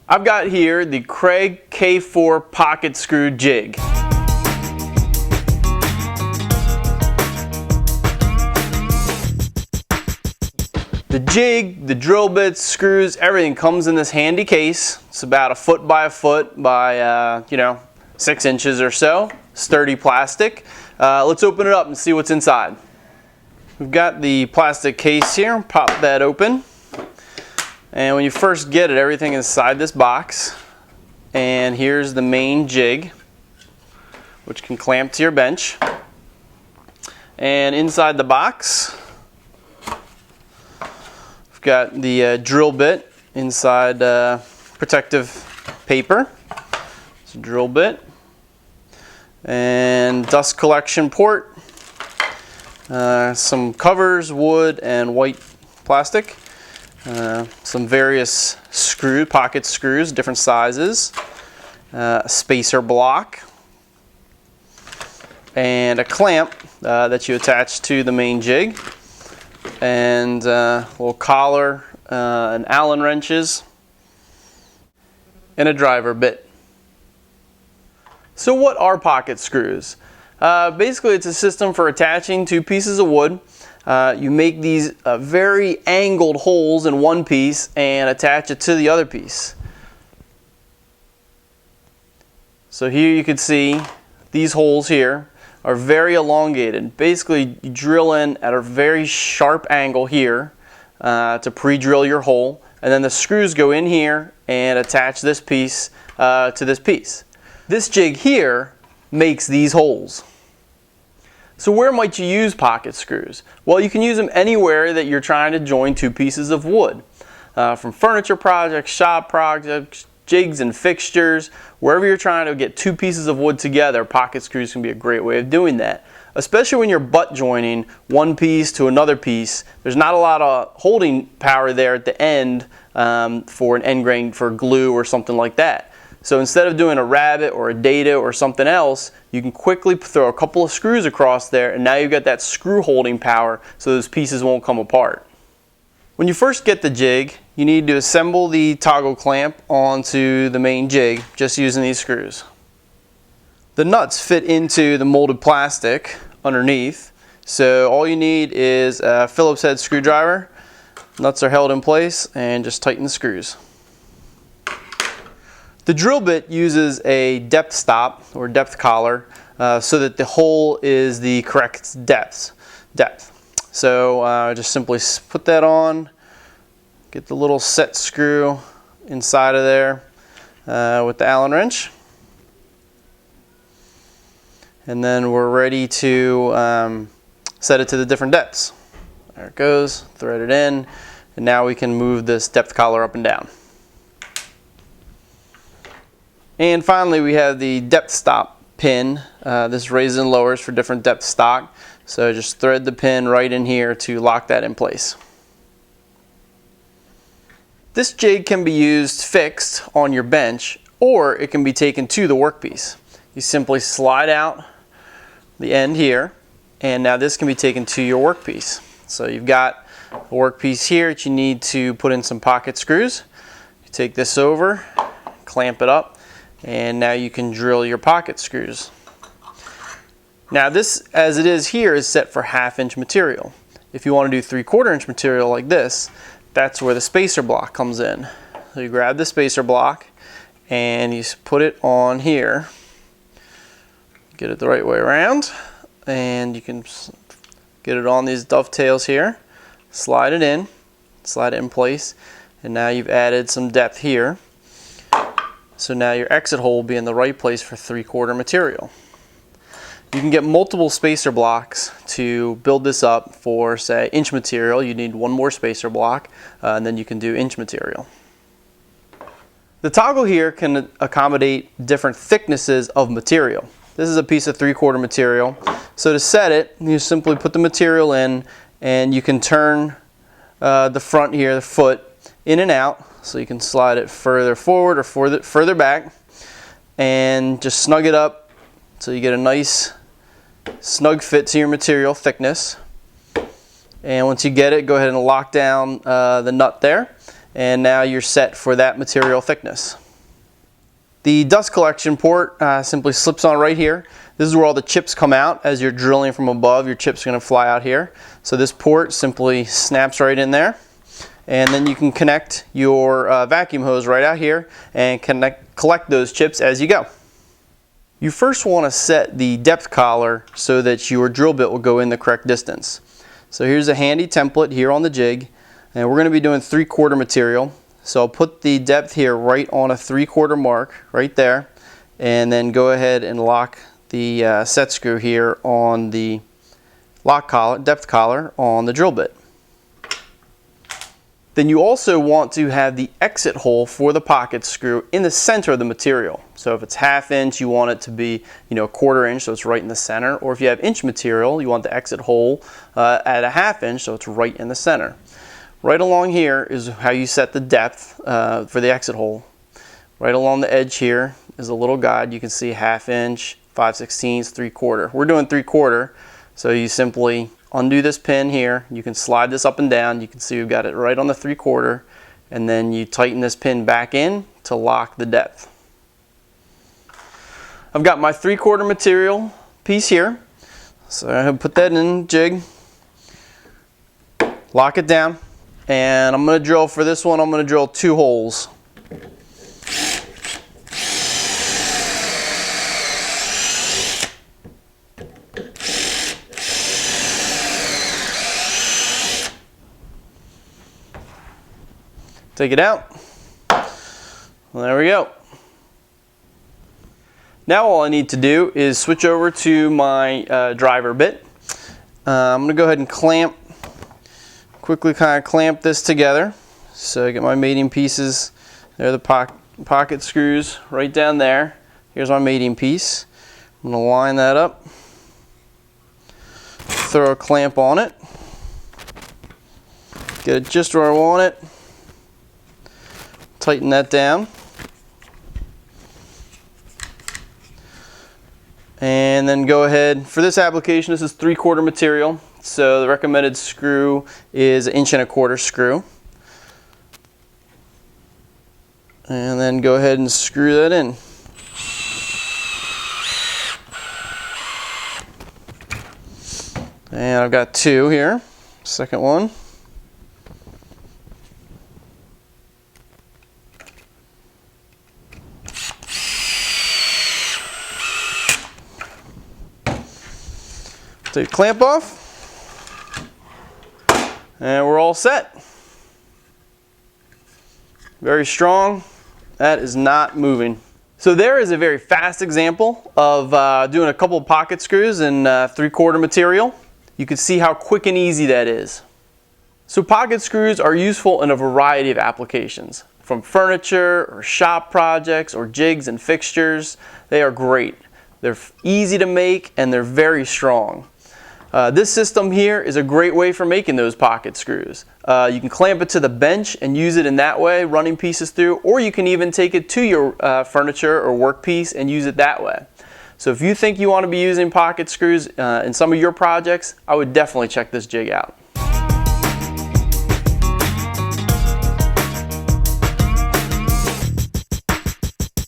I've got here the Kreg K4 pocket screw jig. The jig, the drill bits, screws, everything comes in this handy case. It's about 1 foot by 1 foot by 6 inches or so. Sturdy plastic. Let's open it up and see what's inside. We've got the plastic case here. Pop that open. And when you first get it, everything is inside this box. And here's the main jig, which can clamp to your bench. And inside the box, we've got the drill bit inside protective paper. It's a drill bit. And dust collection port. Some covers, wood and white plastic. Some various pocket screws, different sizes. A spacer block. And a clamp that you attach to the main jig. And a little collar, and Allen wrenches. And a driver bit. So what are pocket screws? Basically it's a system for attaching 2 pieces of wood. You make these very angled holes in one piece and attach it to the other piece. So here you can see these holes here are very elongated. Basically you drill in at a very sharp angle here to pre-drill your hole, and then the screws go in here and attach this piece to this piece. This jig here makes these holes. So where might you use pocket screws? Well, you can use them anywhere that you're trying to join 2 pieces of wood. From furniture projects, shop projects, jigs and fixtures, wherever you're trying to get 2 pieces of wood together, pocket screws can be a great way of doing that. Especially when you're butt joining one piece to another piece, there's not a lot of holding power there at the end for an end grain for glue or something like that. So instead of doing a rabbet or a dado or something else, you can quickly throw a couple of screws across there, and now you've got that screw holding power so those pieces won't come apart. When you first get the jig, you need to assemble the toggle clamp onto the main jig just using these screws. The nuts fit into the molded plastic underneath, so all you need is a Phillips head screwdriver. Nuts are held in place, and just tighten the screws. The drill bit uses a depth stop or depth collar so that the hole is the correct depth. So just simply put that on, get the little set screw inside of there with the Allen wrench. And then we're ready to set it to the different depths. There it goes, thread it in, and now we can move this depth collar up and down. And finally we have the depth stop pin. This raises and lowers for different depth stock. So just thread the pin right in here to lock that in place. This jig can be used fixed on your bench, or it can be taken to the workpiece. You simply slide out the end here, and now this can be taken to your workpiece. So you've got a workpiece here that you need to put in some pocket screws. You take this over, clamp it up, and now you can drill your pocket screws. Now this, as it is here, is set for 1/2 inch material. If you want to do 3/4 inch material like this, that's where the spacer block comes in. So you grab the spacer block and you put it on here. Get it the right way around, and you can get it on these dovetails here. Slide it in place, and now you've added some depth here. So now your exit hole will be in the right place for 3/4 material. You can get multiple spacer blocks to build this up. For say inch material, you need 1 more spacer block, and then you can do inch material. The toggle here can accommodate different thicknesses of material. This is a piece of 3/4 material. So to set it, you simply put the material in, and you can turn the front here, the foot, in and out. So you can slide it further forward or further back, and just snug it up so you get a nice snug fit to your material thickness. And once you get it, go ahead and lock down the nut there, and now you're set for that material thickness. The dust collection port simply slips on right here. This is where all the chips come out. As you're drilling from above, your chips are going to fly out here. So this port simply snaps right in there. And then you can connect your vacuum hose right out here and collect those chips as you go. You first want to set the depth collar so that your drill bit will go in the correct distance. So here's a handy template here on the jig, and we're going to be doing 3/4 material. So I'll put the depth here right on a 3/4 mark right there, and then go ahead and lock the set screw here on the lock collar, depth collar on the drill bit. Then you also want to have the exit hole for the pocket screw in the center of the material. So if it's 1/2 inch, you want it to be 1/4 inch, so it's right in the center. Or if you have inch material, you want the exit hole at a 1/2 inch, so it's right in the center. Right along here is how you set the depth for the exit hole. Right along the edge here is a little guide. You can see 1/2 inch, 5/16, 3/4. We're doing 3/4, so you simply undo this pin here. You can slide this up and down. You can see we've got it right on the 3/4, and then you tighten this pin back in to lock the depth. I've got my 3/4 material piece here, so I'm going to put that in the jig, lock it down, and I'm going to drill for this one. I'm going to drill 2 holes. Take it out. Well, there we go. Now all I need to do is switch over to my driver bit. I'm going to go ahead and quickly kind of clamp this together. So I get my mating pieces. There are the pocket screws right down there. Here's my mating piece. I'm going to line that up. Throw a clamp on it. Get it just where I want it. Tighten that down, and then go ahead for this application. This is 3/4 material, so the recommended screw is 1 1/4 screw, and then go ahead and screw that in. And I've got 2 here. Second one. Take the clamp off, and we're all set. Very strong. That is not moving. So there is a very fast example of doing a couple of pocket screws in 3/4 material. You can see how quick and easy that is. So pocket screws are useful in a variety of applications, from furniture or shop projects or jigs and fixtures. They are great. They're easy to make, and they're very strong. This system here is a great way for making those pocket screws. You can clamp it to the bench and use it in that way, running pieces through, or you can even take it to your furniture or workpiece and use it that way. So if you think you want to be using pocket screws in some of your projects, I would definitely check this jig out.